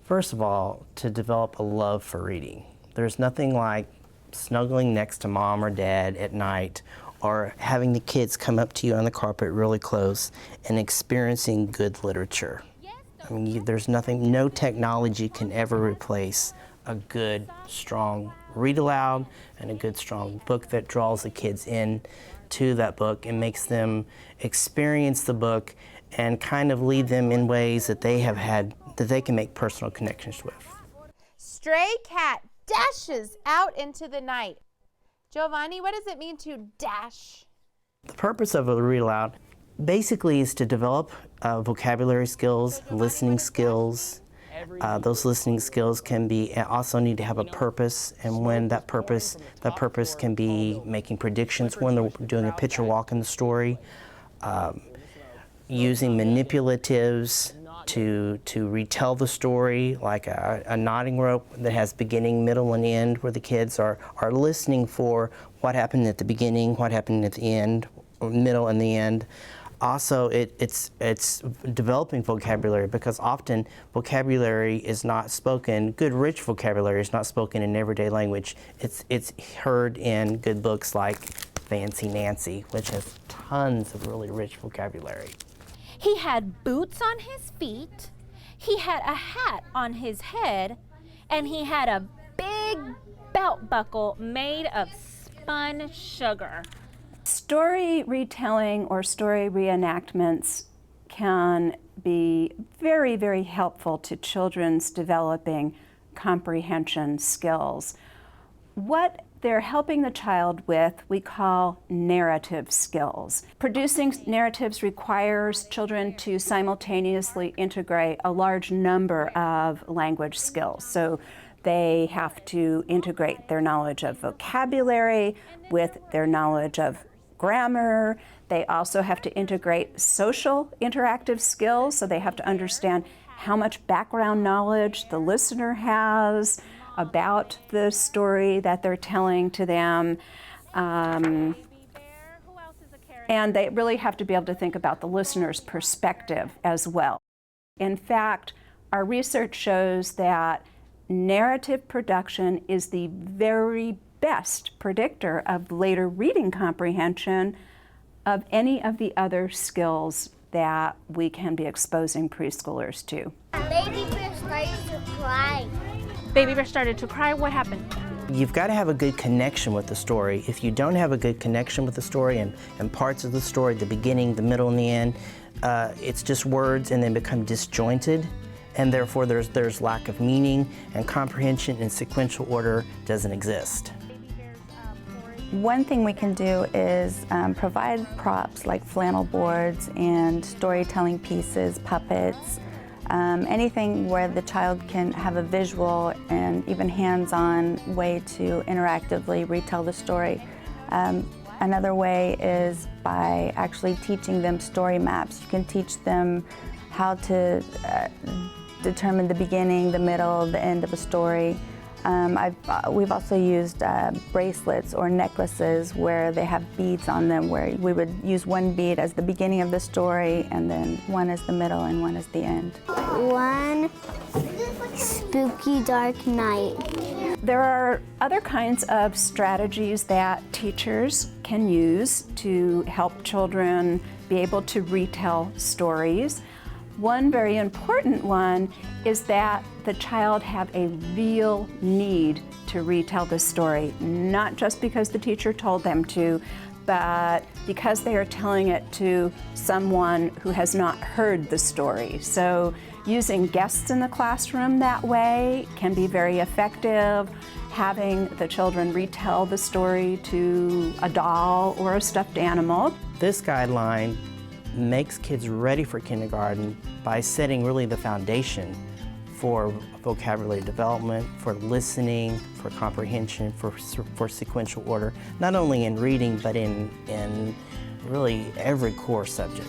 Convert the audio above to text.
First of all, to develop a love for reading. There's nothing like snuggling next to mom or dad at night, or having the kids come up to you on the carpet really close and experiencing good literature. I mean, there's nothing, no technology can ever replace a good, strong read aloud and a good, strong book that draws the kids in to that book and makes them experience the book and kind of lead them in ways that they have had, that they can make personal connections with. Stray cat dashes out into the night. Giovanni, what does it mean to dash? The purpose of a read aloud basically is to develop vocabulary skills, listening skills. Those listening skills can be also need to have a purpose, and when that purpose can be making predictions when they're doing a picture walk in the story, using manipulatives to retell the story, like a knotting rope that has beginning, middle, and end, where the kids are listening for what happened at the beginning, what happened at the end, or middle, and the end. Also, it's developing vocabulary, because often vocabulary is not spoken, good rich vocabulary is not spoken in everyday language. It's heard in good books like Fancy Nancy, which has tons of really rich vocabulary. He had boots on his feet, he had a hat on his head, and he had a big belt buckle made of spun sugar. Story retelling or story reenactments can be very, very helpful to children's developing comprehension skills. What they're helping the child with, we call narrative skills. Producing narratives requires children to simultaneously integrate a large number of language skills. So they have to integrate their knowledge of vocabulary with their knowledge of grammar. They also have to integrate social interactive skills, so they have to understand how much background knowledge the listener has about the story that they're telling to them. And they really have to be able to think about the listener's perspective as well. In fact, our research shows that narrative production is the very best predictor of later reading comprehension of any of the other skills that we can be exposing preschoolers to. Baby Bear started to cry. Baby Bear started to cry. What happened? You've got to have a good connection with the story. If you don't have a good connection with the story and parts of the story, the beginning, the middle, and the end, it's just words and then become disjointed, and therefore there's lack of meaning, and comprehension in sequential order doesn't exist. One thing we can do is provide props like flannel boards and storytelling pieces, puppets, anything where the child can have a visual and even hands-on way to interactively retell the story. Another way is by actually teaching them story maps. You can teach them how to determine the beginning, the middle, the end of a story. We've also used bracelets or necklaces where they have beads on them, where we would use one bead as the beginning of the story, and then one as the middle and one as the end. One spooky dark night. There are other kinds of strategies that teachers can use to help children be able to retell stories. One very important one is that the child have a real need to retell the story, not just because the teacher told them to, but because they are telling it to someone who has not heard the story. So using guests in the classroom that way can be very effective. Having the children retell the story to a doll or a stuffed animal. This guideline makes kids ready for kindergarten by setting really the foundation for vocabulary development, for listening, for comprehension, for sequential order, not only in reading, but in really every core subject.